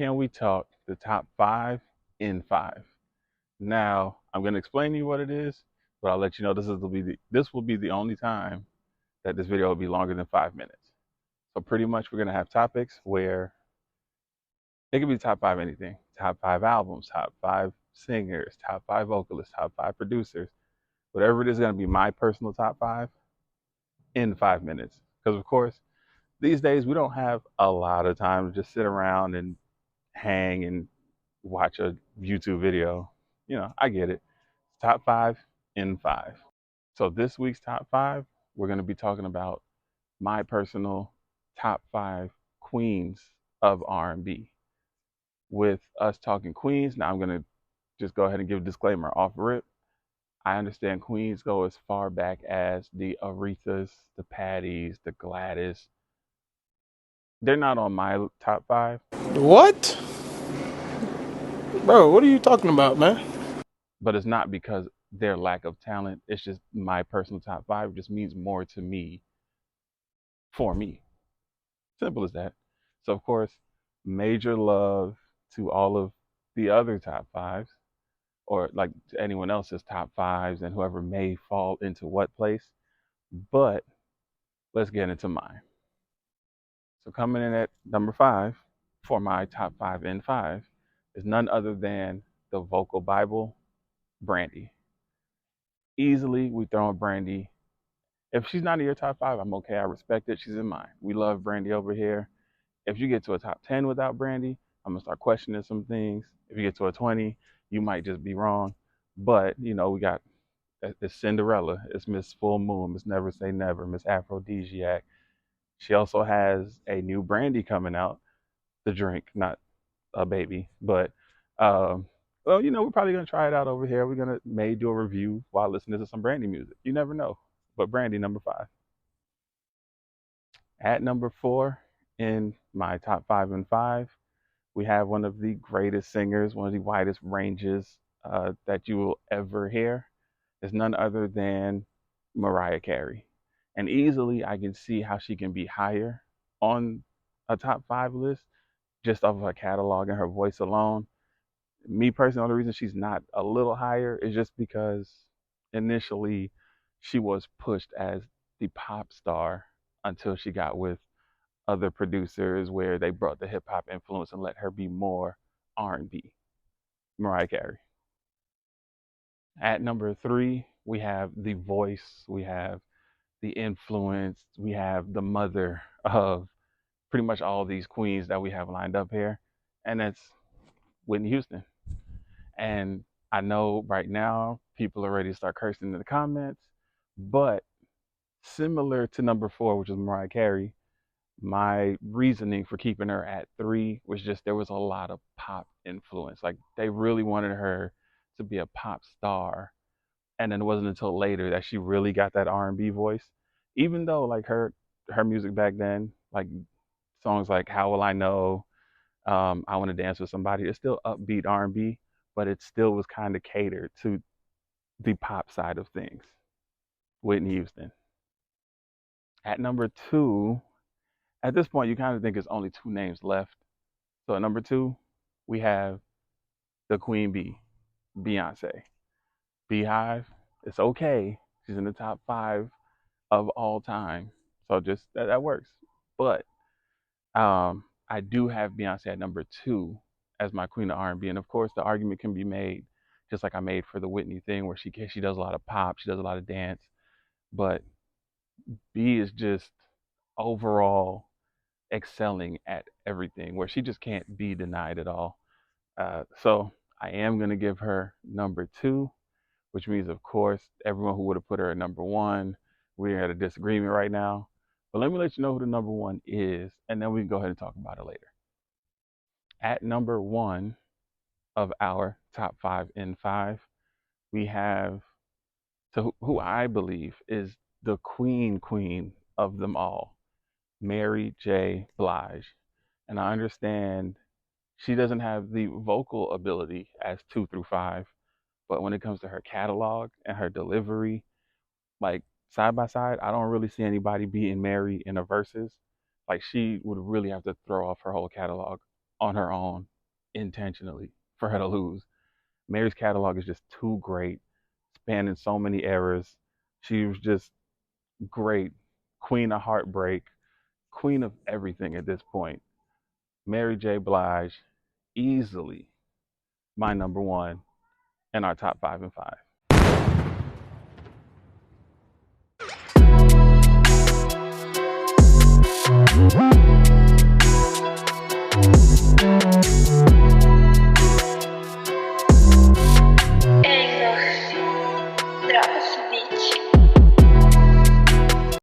can we talk the top 5 in 5? Now, I'm going to explain to you what it is, but I'll let you know this will be the only time that this video will be longer than 5 minutes. So pretty much we're going to have topics where it could be top 5 anything, top 5 albums, top 5 singers, top 5 vocalists, top 5 producers, whatever it is going to be my personal top 5 in 5 minutes. Because of course, these days we don't have a lot of time to just sit around and hang and watch a YouTube video. I get it. Top 5 in 5. So this week's top 5, we're going to be talking about my personal top 5 queens of R&B. With us talking queens, now I'm going to just go ahead and give a disclaimer off rip. I understand queens go as far back as the Arethas, the Patties, the Gladys. They're not on my top 5, What? Bro, what are you talking about, man? but it's not because their lack of talent. It's just my personal top 5 just means more to me for me. Simple as that. So, of course, major love to all of the other top 5s, or like to anyone else's top 5s and whoever may fall into what place. But let's get into mine. So, coming in at number 5 for my top 5 in 5 is none other than the vocal Bible, Brandy. Easily, we throw in Brandy. If she's not in your top 5, I'm okay. I respect it. She's in mine. We love Brandy over here. If you get to a top 10 without Brandy, I'm gonna start questioning some things. If you get to a 20, you might just be wrong. But we got it's Cinderella, it's Miss Full Moon, Miss Never Say Never, Miss Aphrodisiac. She also has a new Brandy coming out, the drink, not a baby. But well, we're probably gonna try it out over here. We're gonna maybe do a review while listening to some Brandy music. You never know. But Brandy, number 5. At number 4 in my top 5 in 5, we have one of the greatest singers, one of the widest ranges that you will ever hear. Is none other than Mariah Carey. And easily I can see how she can be higher on a top 5 list just off of her catalog and her voice alone. Me personally, the reason she's not a little higher is just because initially she was pushed as the pop star until she got with other producers where they brought the hip hop influence and let her be more R&B. Mariah Carey. At number 3, we have the voice, we have the influence, we have the mother of pretty much all these queens that we have lined up here, and that's Whitney Houston. And I know right now people are ready to start cursing in the comments, but similar to number 4, which is Mariah Carey, my reasoning for keeping her at 3 was just there was a lot of pop influence. Like they really wanted her to be a pop star, and then it wasn't until later that she really got that R&B voice. Even though like her music back then, like songs like How Will I Know, I Want to Dance with Somebody, it's still upbeat R&B, but it still was kind of catered to the pop side of things. Whitney Houston. At number 2, at this point, you kind of think there's only 2 names left. So at number 2, we have the Queen Bee, Beyonce. Beehive, it's okay. She's in the top 5 of all time. So just that works. But I do have Beyonce at number 2 as my queen of R&B. And of course, the argument can be made, just like I made for the Whitney thing, where she does a lot of pop, she does a lot of dance. But B is just overall excelling at everything, where she just can't be denied at all. So I am going to give her number 2, which means, of course, everyone who would have put her at number 1, we're at a disagreement right now. But let me let you know who the number 1 is, and then we can go ahead and talk about it later. At number 1 of our top 5 in 5, we have who I believe is the queen of them all, Mary J. Blige. And I understand she doesn't have the vocal ability as 2 through 5, but when it comes to her catalog and her delivery, like side by side, I don't really see anybody beating Mary in a verses. Like she would really have to throw off her whole catalog on her own intentionally for her to lose. Mary's catalog is just too great, spanning so many eras. She was just great. Queen of heartbreak, queen of everything at this point. Mary J. Blige, easily my number one in our top 5 and 5.